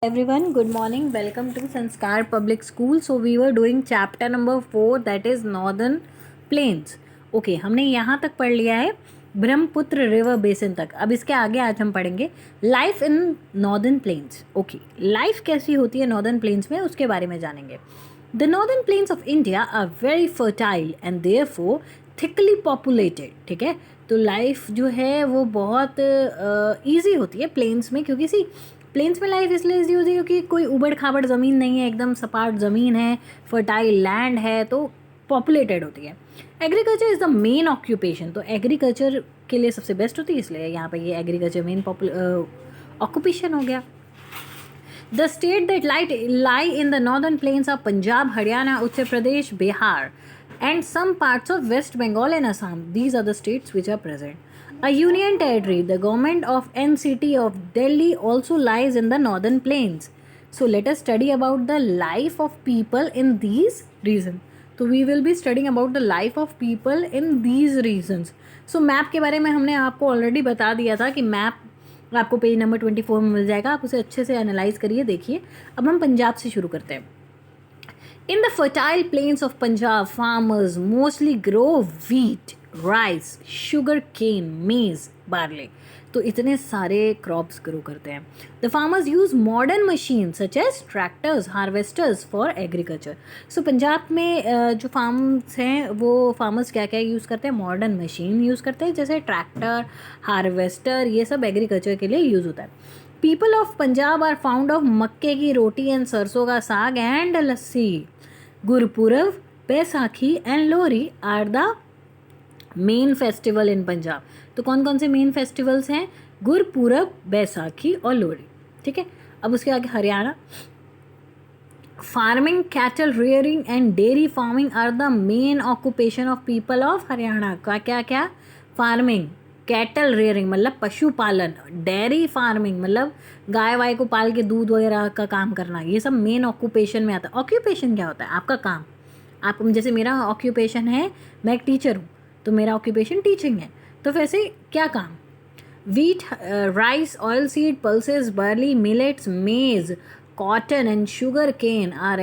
Everyone, good morning. Welcome to Sanskar Public School. So we were doing chapter number 4, that is Northern Plains. Okay, हमने यहाँ तक पढ़ लिया है Brahmaputra river basin तक. अब इसके आगे आज हम पढ़ेंगे life in northern plains. Okay, life कैसी होती है नॉर्दर्न प्लेन्स में उसके बारे में जानेंगे. The northern plains of India are very fertile and therefore thickly populated. ठीक है, तो लाइफ जो है वो बहुत ईजी होती है प्लेन्स में, क्योंकि सी प्लेन्स में लाइफ इसलिए ईजी होती है क्योंकि कोई उबड़ खाबड़ ज़मीन नहीं है, एकदम सपाट ज़मीन है, फर्टाइल लैंड है, तो पॉपुलेटेड होती है. Agriculture is the main occupation, तो एग्रीकल्चर के लिए सबसे बेस्ट होती है, इसलिए यहाँ पे ये एग्रीकल्चर मेन ऑक्यूपेशन हो गया. The state that lie in the northern plains are Punjab, Haryana, Uttar Pradesh, Bihar, and some parts of West Bengal and Assam. These are the states which are present. A union territory, the government of NCT of Delhi also lies in the northern plains. So let us study about the life of people in these regions. तो we will be studying about the life of people in these regions. So map के बारे में हमने आपको already बता दिया था कि मैप आपको पेज नंबर 24 में मिल जाएगा, आप उसे अच्छे से एनालाइज करिए, देखिए. अब हम पंजाब से शुरू करते हैं. In the fertile plains of Punjab, farmers mostly grow wheat, rice, sugar cane, maize, barley. तो इतने सारे क्रॉप्स ग्रो करते हैं. The farmers use modern machine such as tractors, harvesters for agriculture. So Punjab में जो फार्म्स हैं वो फार्मर्स क्या क्या यूज़ करते हैं, मॉडर्न मशीन यूज़ करते हैं, जैसे ट्रैक्टर, हार्वेस्टर, ये सब एग्रीकल्चर के लिए यूज़ होता है. People of Punjab are found of makke की रोटी एंड सरसों का saag and lassi. Gurpurab, Baisakhi and Lohri are the main festival in Punjab. तो कौन कौन से मेन फेस्टिवल्स हैं, गुरपुरब, बैसाखी और लोहरी. ठीक है, अब उसके आगे Haryana. Farming, cattle rearing and dairy farming are the main occupation of people of Haryana. का क्या क्या, फार्मिंग, कैटल रेयरिंग मतलब पशुपालन, डेयरी फार्मिंग मतलब गाय वाय को पाल के दूध वगैरह का काम करना, ये सब मेन ऑक्यूपेशन में आता है. ऑक्यूपेशन क्या होता है, आपका काम. आप जैसे मेरा ऑक्यूपेशन है, मैं एक टीचर हूँ, तो मेरा ऑक्यूपेशन टीचिंग है, तो वैसे क्या काम. Wheat, rice, oil seed, pulses, barley, millets, maize, cotton and sugar cane are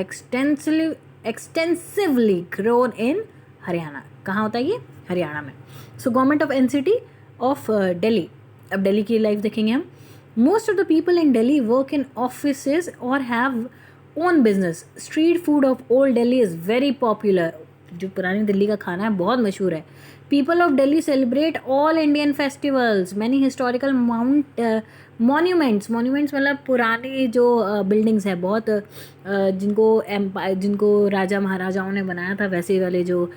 extensively grown in Haryana. कहाँ होता है ये, हरियाणा में. So government of NCT of Delhi. अब दिल्ली की लाइफ देखेंगे हम. Most of the people in Delhi work in offices और have own business. Street food of old Delhi is very popular. जो पुरानी दिल्ली का खाना है बहुत मशहूर है. People of Delhi celebrate all Indian festivals. Many historical monuments मतलब पुरानी जो बिल्डिंग्स है बहुत, जिनको राजा महाराजाओं ने बनाया था, वैसे वाले जो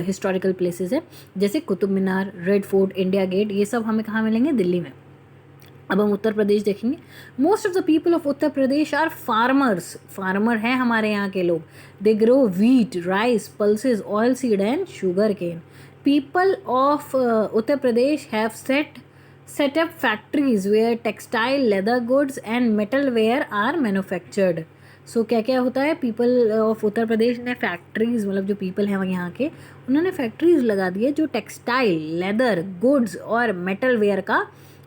हिस्टोरिकल प्लेसेस है, जैसे Qutub Minar, red fort, India gate, ये सब हमें कहाँ मिलेंगे, दिल्ली में. अब हम उत्तर प्रदेश देखेंगे. Most of the people of Uttar Pradesh are farmers. Farmer हैं हमारे यहाँ के लोग. They grow wheat, rice, pulses, oil seed and sugar cane. People of Uttar Pradesh have set up factories where textile, leather goods and metal ware are manufactured. सो क्या क्या होता है, people of Uttar प्रदेश ने फैक्ट्रीज़, मतलब जो पीपल हैं यहाँ के, उन्होंने फैक्ट्रीज़ लगा दी है जो टेक्सटाइल, लेदर, गुड्स और मेटल वेयर का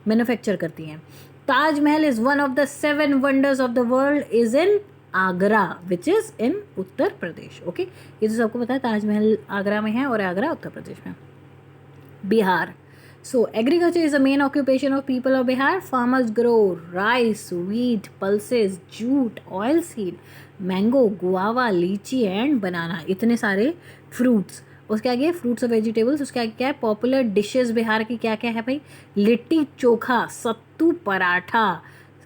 मैन्युफैक्चर करती हैं. Taj Mahal is one of the 7 wonders of the world is in Agra, which is in Uttar Pradesh. Okay, ये तो सबको पता है, ताजमहल आगरा में है और आगरा उत्तर प्रदेश में. Bihar. So agriculture is the main occupation of people of Bihar. Farmers grow rice, wheat, pulses, jute, oilseed, mango, guava, lychee and banana. इतने सारे fruits. उसके आगे fruits और vegetables. उसके आगे क्या है, popular dishes बिहार की क्या क्या है भाई, लिट्टी चोखा, सत्तू पराठा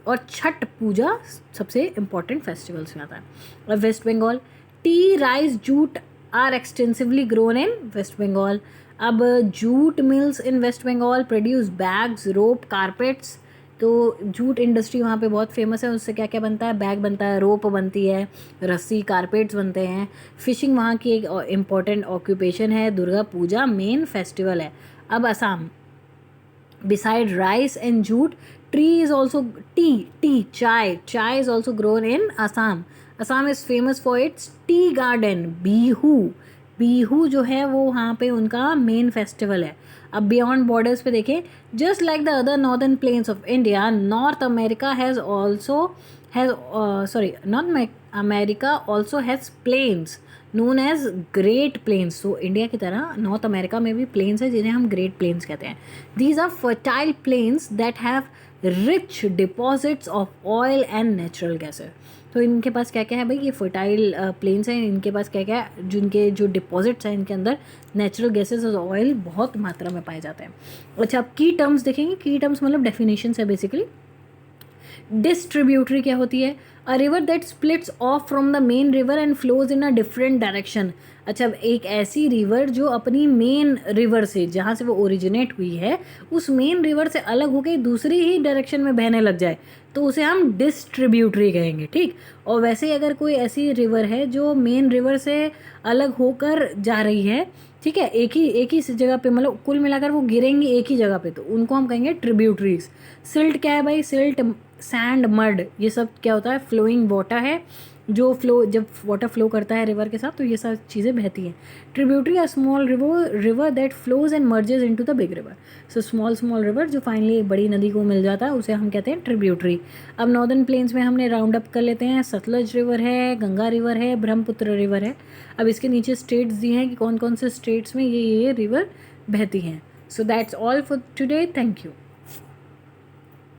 और छठ पूजा सबसे important festivals में आता है. और West Bengal, tea, rice, jute are extensively grown in West Bengal. अब jute mills in West Bengal produce bags, rope, carpets. तो जूट इंडस्ट्री वहाँ पे बहुत फेमस है. उससे क्या क्या बनता है, बैग बनता है, रोप बनती है, रस्सी, कारपेट्स बनते हैं. फिशिंग वहाँ की एक इम्पॉर्टेंट ऑक्यूपेशन है. दुर्गा पूजा मेन फेस्टिवल है. अब Assam. Beside rice and jute, tree is also tea chai is also grown in Assam. Assam is famous for its tea garden. Bihu जो है वो वहाँ पे उनका मेन फेस्टिवल है. अब बियॉन्ड बॉर्डर्स पे देखें, just like the other northern plains of India, north America has also has sorry, not America also has plains known as Great Plains. So India की तरह नॉर्थ अमेरिका में भी planes है जिन्हें हम ग्रेट प्लेन्स कहते हैं. These are fertile plains that have rich deposits of oil and natural gases. तो इनके पास क्या क्या है भाई, ये फर्टाइल प्लेन्स हैं, इनके पास क्या क्या है, जिनके जो डिपॉजिट्स हैं इनके अंदर नेचुरल गैसेस और ऑयल बहुत मात्रा में पाए जाते हैं. अच्छा, अब की टर्म्स देखेंगे. की टर्म्स मतलब डेफिनेशन है बेसिकली. डिस्ट्रीब्यूटरी क्या होती है? A river that splits of from the main river and flows in a different direction. अच्छा, एक ऐसी रिवर जो अपनी मेन रिवर से, जहाँ से वो ओरिजिनेट हुई है, उस मेन रिवर से अलग होकर दूसरी ही डायरेक्शन में बहने लग जाए तो उसे हम डिस्ट्रीब्यूटरी कहेंगे. ठीक. और वैसे ही अगर कोई ऐसी रिवर है जो मेन रिवर से अलग होकर जा रही है, ठीक है, एक ही जगह पे, मतलब कुल मिलाकर वो गिरेंगी एक ही जगह पे, तो उनको हम कहेंगे ट्रिब्यूटरीज. सिल्ट क्या है भाई? सिल्ट, सैंड, मड, ये सब क्या होता है? फ्लोइंग वाटर है. जो जब वाटर फ्लो करता है रिवर के साथ तो ये सब चीज़ें बहती हैं. Tributary a small river that flows and merges into the big river. So small river जो फाइनली एक बड़ी नदी को मिल जाता है उसे हम कहते हैं ट्रिब्यूटरी. अब नॉर्दर्न प्लेन्स में हमने राउंड अप कर लेते हैं. सतलज रिवर है, गंगा रिवर है, ब्रह्मपुत्र रिवर है. अब इसके नीचे स्टेट्स दिए हैं कि कौन कौन से स्टेट्स में ये रिवर बहती हैं. So that's all for today. Thank you.